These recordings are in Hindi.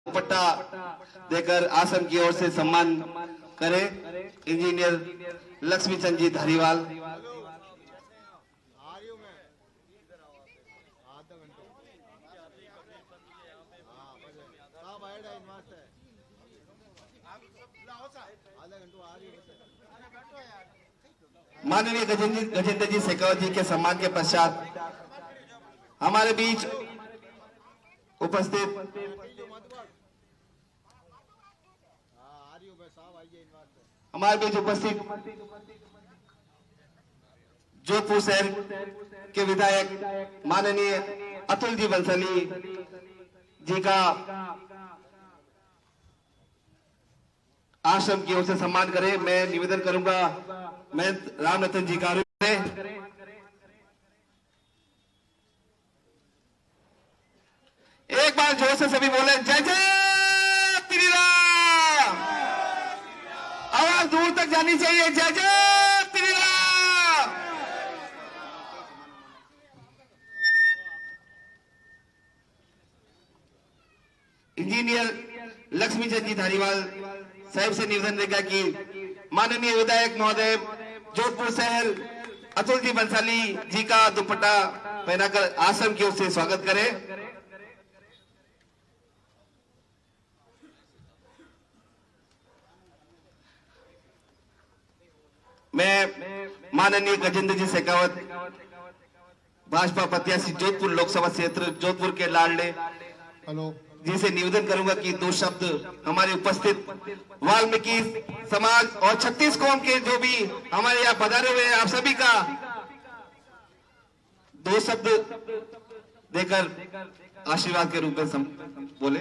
दुपट्टा देकर आश्रम की ओर से सम्मान करें इंजीनियर लक्ष्मी चंद जी धारीवाल। माननीय गजेंद्र जी शेखावत जी के सम्मान के पश्चात हमारे बीच उपस्थित जोधपुर शहर के विधायक माननीय अतुल जी बंसाली जी का आश्रम की ओर से सम्मान करें। मैं निवेदन करूंगा मैं रामरतन जी का एक बार जोर से सभी बोले जय जय श्री राम। आवाज दूर तक जानी चाहिए जय जय श्री राम। इंजीनियर लक्ष्मी चंद जी धारीवाल साहब से निवेदन रहेगा कि माननीय विधायक महोदय जोधपुर शहर अतुल जी बंसाली जी का दुपट्टा पहनाकर आश्रम की ओर से स्वागत करें। मैं माननीय गजेंद्र जी शेखावत भाजपा प्रत्याशी जोधपुर लोकसभा क्षेत्र जोधपुर के लाडले जी से निवेदन करूंगा कि दो शब्द हमारे उपस्थित वाल्मीकि समाज और 36 कौम के जो भी हमारे यहाँ पधारे हुए हैं आप सभी का दो शब्द देकर आशीर्वाद के रूप में बोले।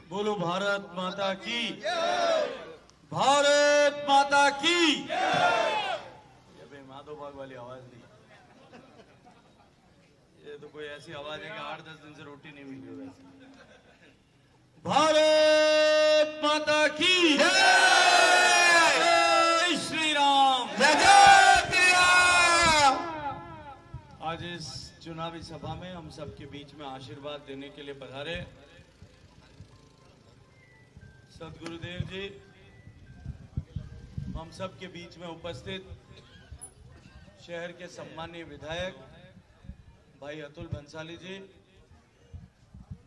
बोलो भारत माता की, भारत माता की। ये माधो बाग वाली आवाज नहीं, ये तो कोई ऐसी आवाज है कि 8-10 दिन से रोटी नहीं मिली वैसे। भारत माता की जय श्री राम, जय जय श्री राम। आज इस चुनावी सभा में हम सबके बीच में आशीर्वाद देने के लिए पधारे सदगुरुदेव जी, हम सबके बीच में उपस्थित शहर के सम्मानीय विधायक भाई अतुल बंसाली जी,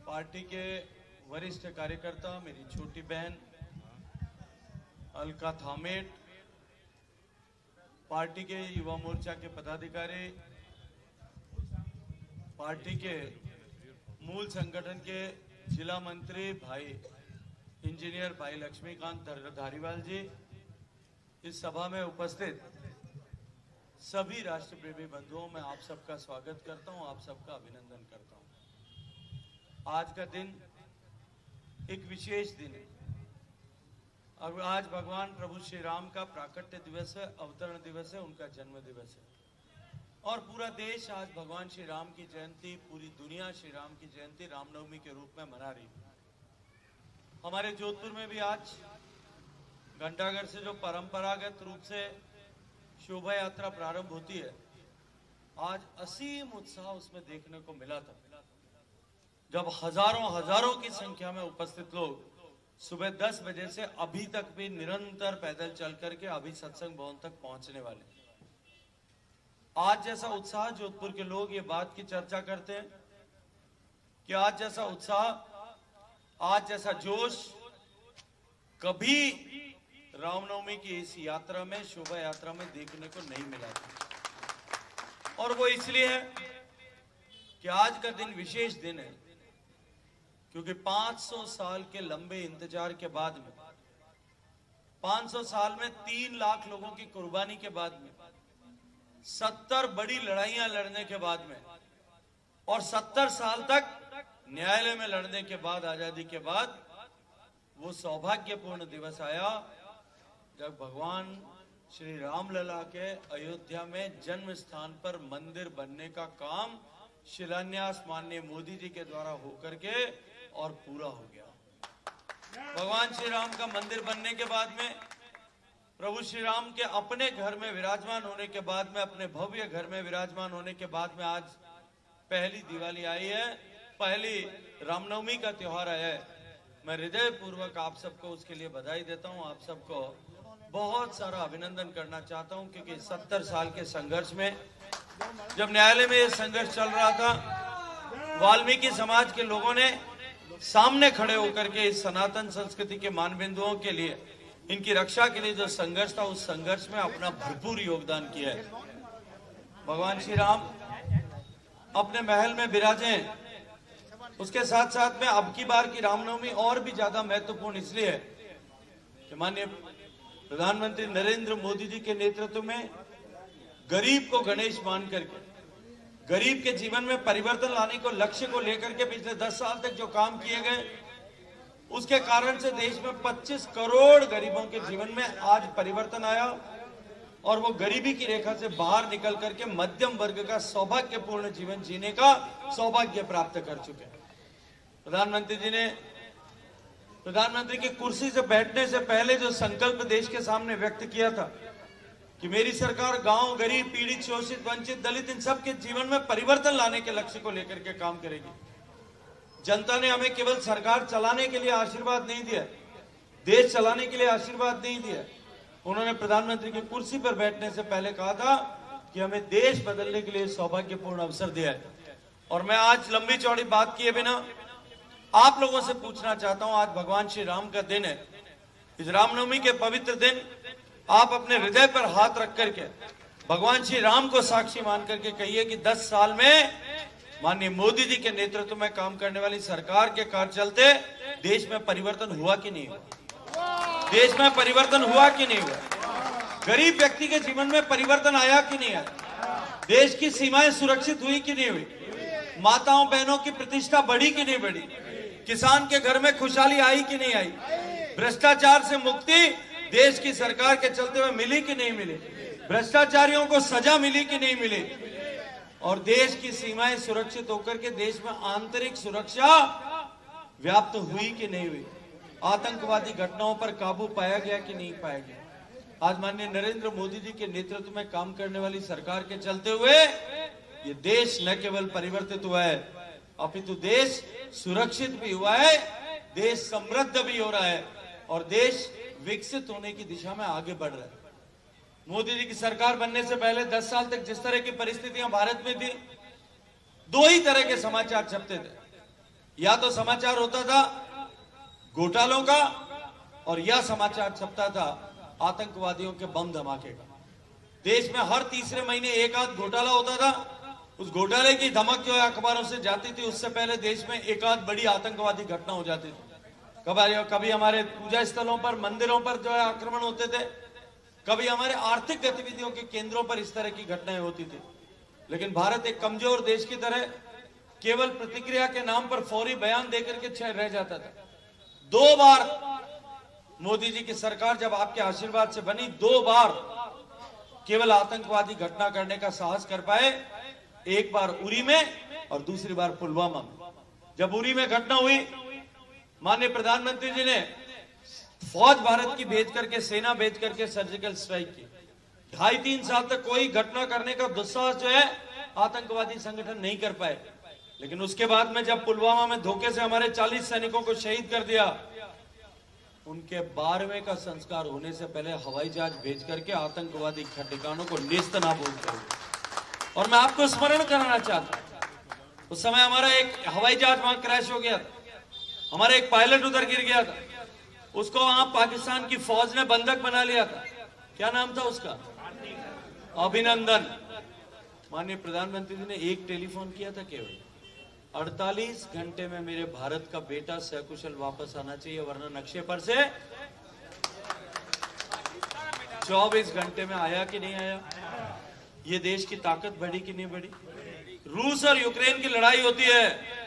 पार्टी के वरिष्ठ कार्यकर्ता मेरी छोटी बहन अलका थामेट, पार्टी के युवा मोर्चा के पदाधिकारी, पार्टी के मूल संगठन के जिला मंत्री भाई इंजीनियर भाई लक्ष्मीकांत धारीवाल जी, इस सभा में उपस्थित सभी राष्ट्र प्रेमी बंधुओं में आप सबका स्वागत करता हूं, आप सबका अभिनंदन करता हूं। आज का दिन एक विशेष दिन है। अब आज भगवान प्रभु श्री राम का प्राकट्य दिवस है, अवतरण दिवस है, उनका जन्म दिवस है और पूरा देश आज भगवान श्री राम की जयंती, पूरी दुनिया श्री राम की जयंती रामनवमी के रूप में मना रही है। हमारे जोधपुर में भी आज घंटाघर से जो परंपरागत रूप से शोभा यात्रा प्रारंभ होती है, आज असीम उत्साह उसमें देखने को मिला था, जब हजारों की संख्या में उपस्थित लोग सुबह 10 बजे से अभी तक भी निरंतर पैदल चल करके अभी सत्संग भवन तक पहुंचने वाले। आज जैसा उत्साह जोधपुर के लोग ये बात की चर्चा करते हैं कि आज जैसा उत्साह, आज जैसा जोश कभी रामनवमी की इस यात्रा में, शोभा यात्रा में देखने को नहीं मिला था। और वो इसलिए है कि आज का दिन विशेष दिन है क्योंकि 500 साल के लंबे इंतजार के बाद में, 500 साल में 3 लाख लोगों की कुर्बानी के बाद में, 70 बड़ी लड़ाइयां लड़ने के बाद में और 70 साल तक न्यायालय में लड़ने के बाद, आजादी के बाद, वो सौभाग्यपूर्ण दिवस आया जब भगवान श्री रामलला के अयोध्या में जन्म स्थान पर मंदिर बनने का काम शिलान्यास माननीय मोदी जी के द्वारा होकर के और पूरा हो गया। भगवान श्री राम का मंदिर बनने के बाद में, प्रभु श्री राम के अपने घर में विराजमान होने के बाद में, अपने भव्य घर में विराजमान होने के बाद में आज पहली दिवाली आई है, पहली रामनवमी का त्योहार आया है। मैं हृदय पूर्वक आप सबको उसके लिए बधाई देता हूं। आप सबको बहुत सारा अभिनंदन करना चाहता हूं, क्योंकि 70 साल के संघर्ष में जब न्यायालय में ये संघर्ष चल रहा था, वाल्मीकि समाज के लोगों ने सामने खड़े होकर के इस सनातन संस्कृति के मानबिंदुओं के लिए, इनकी रक्षा के लिए जो संघर्ष था, उस संघर्ष में अपना भरपूर योगदान किया है। भगवान श्री राम अपने महल में विराजे, उसके साथ साथ में अब की बार की रामनवमी और भी ज्यादा महत्वपूर्ण इसलिए है कि माननीय प्रधानमंत्री नरेंद्र मोदी जी के नेतृत्व में गरीब को गणेश मान करके, गरीब के जीवन में परिवर्तन लाने को लक्ष्य को लेकर के पिछले 10 साल तक जो काम किए गए, उसके कारण से देश में 25 करोड़ गरीबों के जीवन में आज परिवर्तन आया और वो गरीबी की रेखा से बाहर निकल करके मध्यम वर्ग का सौभाग्यपूर्ण जीवन जीने का सौभाग्य प्राप्त कर चुके हैं। प्रधानमंत्री जी ने प्रधानमंत्री की कुर्सी से बैठने से पहले जो संकल्प देश के सामने व्यक्त किया था कि मेरी सरकार गांव, गरीब, पीड़ित, शोषित, वंचित, दलित, इन सब के जीवन में परिवर्तन लाने के लक्ष्य को लेकर के काम करेगी। जनता ने हमें केवल सरकार चलाने के लिए आशीर्वाद नहीं दिया, देश चलाने के लिए आशीर्वाद नहीं दिया। उन्होंने प्रधानमंत्री की कुर्सी पर बैठने से पहले कहा था कि हमें देश बदलने के लिए सौभाग्यपूर्ण अवसर दिया है। और मैं आज लंबी चौड़ी बात किए बिना आप लोगों से पूछना चाहता हूं, आज भगवान श्री राम का दिन है। इस रामनवमी के पवित्र दिन आप अपने हृदय पर हाथ रख करके भगवान श्री राम को साक्षी मान करके कहिए कि 10 साल में माननीय मोदी जी के नेतृत्व में काम करने वाली सरकार के कार्य चलते देश में परिवर्तन हुआ कि नहीं हुआ, देश में परिवर्तन हुआ कि नहीं हुआ, गरीब व्यक्ति के जीवन में परिवर्तन आया कि नहीं आया, देश की सीमाएं सुरक्षित हुई कि नहीं हुई, माताओं बहनों की प्रतिष्ठा बढ़ी कि नहीं बढ़ी, किसान के घर में खुशहाली आई कि नहीं आई, भ्रष्टाचार से मुक्ति देश की सरकार के चलते हुए मिली कि नहीं मिली, भ्रष्टाचारियों को सजा मिली कि नहीं मिली, और देश की सीमाएं सुरक्षित होकर के देश में आंतरिक सुरक्षा व्याप्त हुई कि नहीं हुई, आतंकवादी घटनाओं पर काबू पाया गया कि नहीं पाया गया। आज माननीय नरेंद्र मोदी जी के नेतृत्व में काम करने वाली सरकार के चलते हुए ये देश न केवल परिवर्तित हुआ है, अपितु देश सुरक्षित भी हुआ है, देश समृद्ध भी हो रहा है और देश विकसित होने की दिशा में आगे बढ़ रहा है। मोदी जी की सरकार बनने से पहले 10 साल तक जिस तरह की परिस्थितियां भारत में थी, 2 ही तरह के समाचार छपते थे। या तो समाचार होता था घोटालों का, और यह समाचार छपता था आतंकवादियों के बम धमाके का। देश में हर तीसरे महीने एक आध घोटाला होता था, उस घोटाले की धमक जो है अखबारों से जाती थी, उससे पहले देश में एक आध बड़ी आतंकवादी घटना हो जाती थी। कभी हमारे पूजा स्थलों पर, मंदिरों पर जो है आक्रमण होते थे, कभी हमारे आर्थिक गतिविधियों के केंद्रों पर इस तरह की घटनाएं होती थी। लेकिन भारत एक कमजोर देश की तरह केवल प्रतिक्रिया के नाम पर फौरी बयान देकर के रह जाता था। 2 बार मोदी जी की सरकार जब आपके आशीर्वाद से बनी, 2 बार केवल आतंकवादी घटना करने का साहस कर पाए। एक बार उरी में और दूसरी बार पुलवामा में। जब उरी में घटना हुई, माननीय प्रधानमंत्री जी ने फौज भारत की भेज करके, सेना भेज करके सर्जिकल स्ट्राइक की। 2.5-3 साल तक कोई घटना करने का दुस्साहस जो है आतंकवादी संगठन नहीं कर पाए। लेकिन उसके बाद में जब पुलवामा में धोखे से हमारे 40 सैनिकों को शहीद कर दिया, उनके 12वें का संस्कार होने से पहले हवाई जहाज भेज करके आतंकवादी ठिकानों को नेस्त नाबूद कर दिया। और मैं आपको स्मरण कराना चाहता हूं, उस समय हमारा एक हवाई जहाज वहां क्रैश हो गया था, हमारा एक पायलट उधर गिर गया था, उसको वहां पाकिस्तान की फौज ने बंधक बना लिया था। क्या नाम था उसका? अभिनंदन। माननीय प्रधानमंत्री जी ने एक टेलीफोन किया था केवल, 48 घंटे में मेरे भारत का बेटा सकुशल वापस आना चाहिए, वरना नक्शे पर से 24 घंटे में आया कि नहीं आया। ये देश की ताकत बढ़ी कि नहीं बढ़ी। रूस और यूक्रेन की लड़ाई होती है,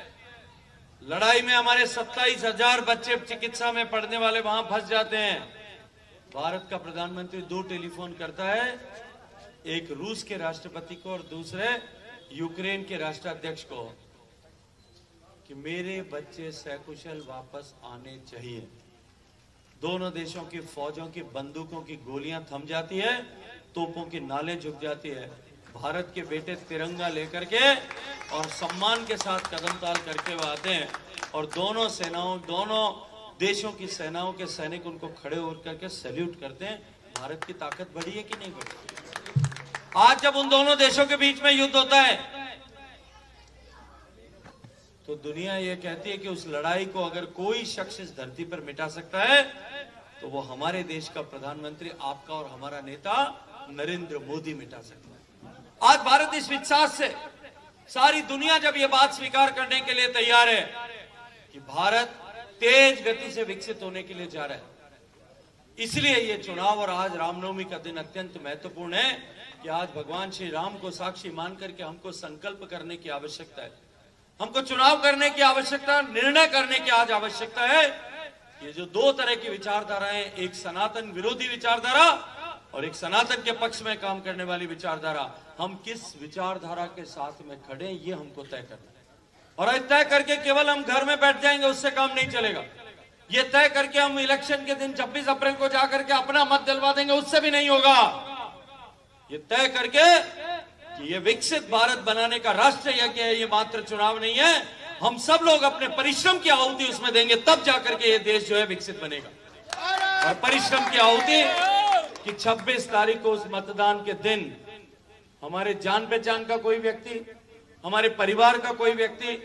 लड़ाई में हमारे 27,000 बच्चे चिकित्सा में पढ़ने वाले वहां फंस जाते हैं। भारत का प्रधानमंत्री 2 टेलीफोन करता है, एक रूस के राष्ट्रपति को और दूसरे यूक्रेन के राष्ट्राध्यक्ष को, कि मेरे बच्चे सकुशल वापस आने चाहिए। दोनों देशों की फौजों की बंदूकों की गोलियां थम जाती है, तोपों की नालें झुक जाती है। भारत के बेटे तिरंगा लेकर के और सम्मान के साथ कदम ताल करके वो आते हैं और दोनों सेनाओं, दोनों देशों की सेनाओं के सैनिक उनको खड़े होकर के सैल्यूट करते हैं। भारत की ताकत बढ़ी है कि नहीं बढ़ी? आज जब उन दोनों देशों के बीच में युद्ध होता है तो दुनिया ये कहती है कि उस लड़ाई को अगर कोई शख्स इस धरती पर मिटा सकता है तो वो हमारे देश का प्रधानमंत्री, आपका और हमारा नेता नरेंद्र मोदी मिटा सकता है। आज भारत इस विश्वास से, सारी दुनिया जब ये बात स्वीकार करने के लिए तैयार है कि भारत तेज गति से विकसित होने के लिए जा रहा है, इसलिए ये चुनाव और आज रामनवमी का दिन अत्यंत महत्वपूर्ण है कि आज भगवान श्री राम को साक्षी मान करके हमको संकल्प करने की आवश्यकता है, हमको चुनाव करने की आवश्यकता, निर्णय करने की आज आवश्यकता है। ये जो दो तरह की विचारधाराएं, एक सनातन विरोधी विचारधारा और एक सनातन के पक्ष में काम करने वाली विचारधारा, हम किस विचारधारा के साथ में खड़े हैं ये हमको तय करना है। और आज तय करके केवल हम घर में बैठ जाएंगे उससे काम नहीं चलेगा। ये तय करके हम इलेक्शन के दिन 26 अप्रैल को जाकर के अपना मत दिलवा देंगे उससे भी नहीं होगा। ये तय करके कि ये विकसित भारत बनाने का राष्ट्र यज्ञ है, ये मात्र चुनाव नहीं है, हम सब लोग अपने परिश्रम की आहुति उसमें देंगे, तब जाकर के ये देश जो है विकसित बनेगा। और परिश्रम की आहुति कि 26 तारीख को उस मतदान के दिन हमारे जान पहचान का कोई व्यक्ति, हमारे परिवार का कोई व्यक्ति,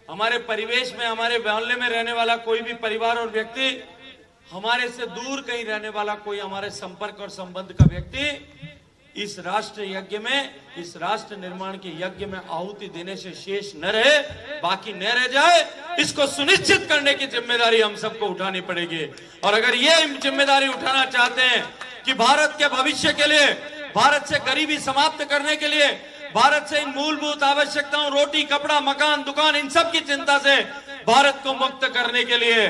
हमारे परिवेश में, हमारे मोहल्ले में रहने वाला कोई भी परिवार और व्यक्ति, हमारे से दूर कहीं रहने वाला कोई हमारे संपर्क और संबंध का व्यक्ति इस राष्ट्र यज्ञ में, इस राष्ट्र निर्माण के यज्ञ में आहुति देने से शेष न रहे, बाकी न रह जाए, इसको सुनिश्चित करने की जिम्मेदारी हम सबको उठानी पड़ेगी। और अगर ये जिम्मेदारी उठाना चाहते हैं कि भारत के भविष्य के लिए, भारत से गरीबी समाप्त करने के लिए, भारत से इन मूलभूत आवश्यकताओं, रोटी, कपड़ा, मकान, दुकान, इन सब की चिंता से भारत को मुक्त करने के लिए,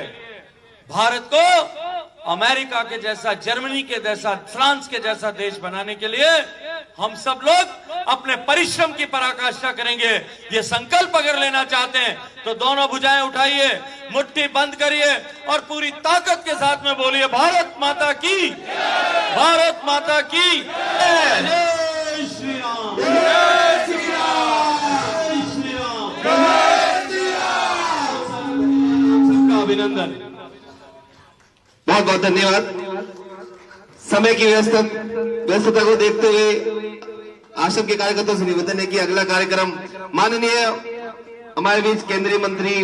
भारत को अमेरिका के जैसा, जर्मनी के जैसा, फ्रांस के जैसा देश बनाने के लिए हम सब लोग अपने परिश्रम की पराकाष्ठा करेंगे। ये संकल्प अगर लेना चाहते हैं तो दोनों भुजाएं उठाइए, मुट्ठी बंद करिए और पूरी ताकत के साथ में बोलिए, भारत माता की, भारत माता की जय श्री राम, जय श्री राम, जय श्री राम, जय श्री राम। सबका अभिनंदन। बहुत बहुत धन्यवाद। समय की व्यस्तता को देखते हुए आश्रम के कार्यकर्ताओं से निवेदन है कि अगला कार्यक्रम माननीय हमारे बीच केंद्रीय मंत्री